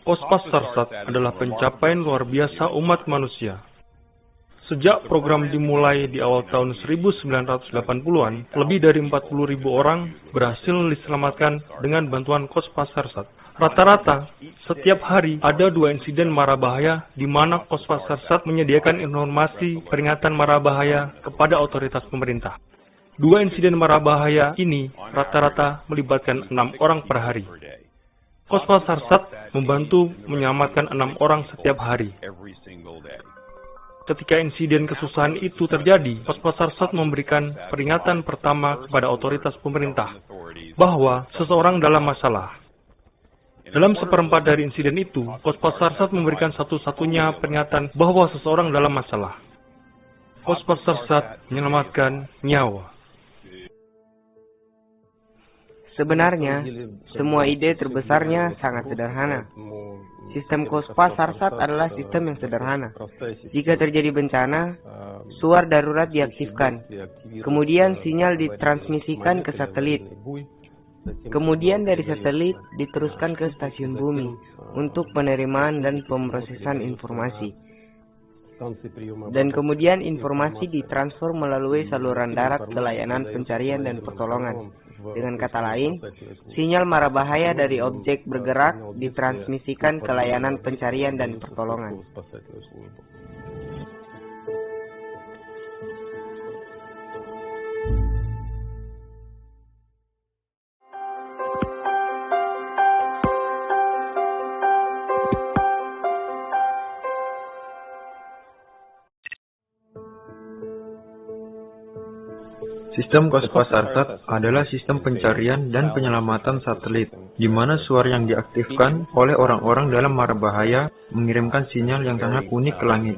Kospas Sarsat adalah pencapaian luar biasa umat manusia. Sejak program dimulai di awal tahun 1980-an, lebih dari 40.000 orang berhasil diselamatkan dengan bantuan Kospas Sarsat. Rata-rata, setiap hari ada 2 insiden mara bahaya di mana Kospas Sarsat menyediakan informasi peringatan mara bahaya kepada otoritas pemerintah. 2 insiden mara bahaya ini rata-rata melibatkan 6 orang per hari. Kospas Sarsat membantu menyelamatkan 6 orang setiap hari. Ketika insiden kesusahan itu terjadi, Kospas Sarsat memberikan peringatan pertama kepada otoritas pemerintah bahwa seseorang dalam masalah. Dalam seperempat dari insiden itu, Kospas Sarsat memberikan satu-satunya peringatan bahwa seseorang dalam masalah. Kospas Sarsat menyelamatkan nyawa. Sebenarnya, semua ide terbesarnya sangat sederhana. Sistem Kospas Sarsat adalah sistem yang sederhana. Jika terjadi bencana, suar darurat diaktifkan. Kemudian sinyal ditransmisikan ke satelit. Kemudian dari satelit diteruskan ke stasiun bumi untuk penerimaan dan pemrosesan informasi. Dan kemudian informasi ditransfer melalui saluran darat ke layanan pencarian dan pertolongan. Dengan kata lain, sinyal mara bahaya dari objek bergerak ditransmisikan ke layanan pencarian dan pertolongan. Sistem Kospas Sarsat adalah sistem pencarian dan penyelamatan satelit, di mana suara yang diaktifkan oleh orang-orang dalam mara bahaya mengirimkan sinyal yang sangat unik ke langit.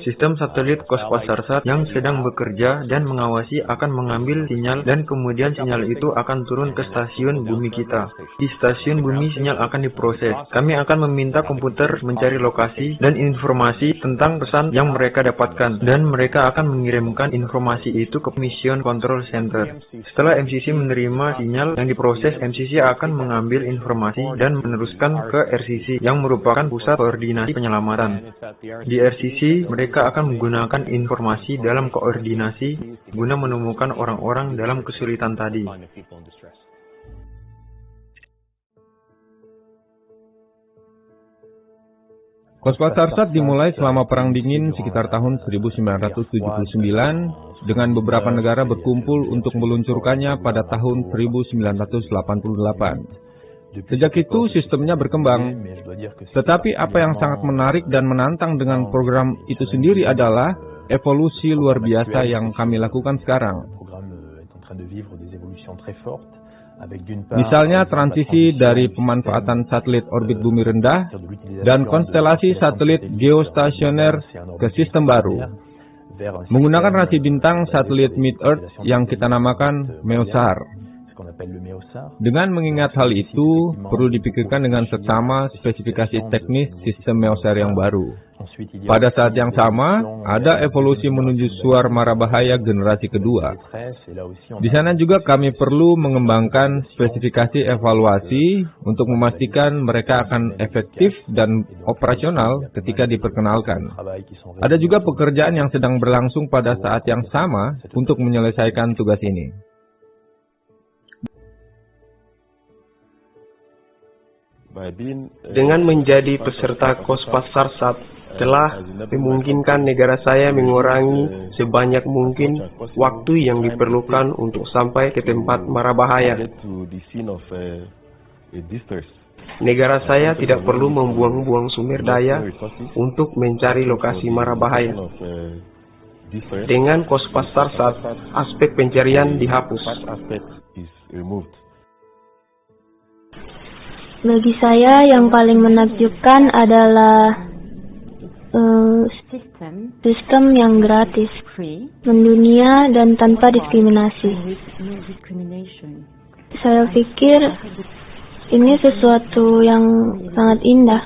Sistem satelit Kospas Sarsat yang sedang bekerja dan mengawasi akan mengambil sinyal dan kemudian sinyal itu akan turun ke stasiun bumi kita. Di stasiun bumi sinyal akan diproses. Kami akan meminta komputer mencari lokasi dan informasi tentang pesan yang mereka dapatkan, dan mereka akan mengirimkan informasi itu ke Mission Control Center. Setelah MCC menerima sinyal yang diproses, MCC akan mengambil informasi dan meneruskan ke RCC yang merupakan pusat koordinasi penyelamatan. Di RCC, mereka akan menggunakan informasi dalam koordinasi guna menemukan orang-orang dalam kesulitan tadi. Kospas Sarsat dimulai selama Perang Dingin sekitar tahun 1979 dengan beberapa negara berkumpul untuk meluncurkannya pada tahun 1988. Sejak itu sistemnya berkembang. Tetapi apa yang sangat menarik dan menantang dengan program itu sendiri adalah evolusi luar biasa yang kami lakukan sekarang. Misalnya transisi dari pemanfaatan satelit orbit bumi rendah dan konstelasi satelit geostasioner ke sistem baru. Menggunakan rasi bintang satelit Mid-Earth yang kita namakan MEOSAR. Dengan mengingat hal itu, perlu dipikirkan dengan seksama spesifikasi teknis sistem MEOSAR yang baru. Pada saat yang sama, ada evolusi menuju suar mara bahaya generasi kedua. Di sana juga kami perlu mengembangkan spesifikasi evaluasi untuk memastikan mereka akan efektif dan operasional ketika diperkenalkan. Ada juga pekerjaan yang sedang berlangsung pada saat yang sama untuk menyelesaikan tugas ini. Dengan menjadi peserta Kospas Sarsat, telah memungkinkan negara saya mengurangi sebanyak mungkin waktu yang diperlukan untuk sampai ke tempat mara bahaya. Negara saya tidak perlu membuang-buang sumber daya untuk mencari lokasi mara bahaya. Dengan Kospas Sarsat, aspek pencarian dihapus. Bagi saya yang paling menakjubkan adalah sistem yang gratis, mendunia dan tanpa diskriminasi. Saya pikir ini sesuatu yang sangat indah.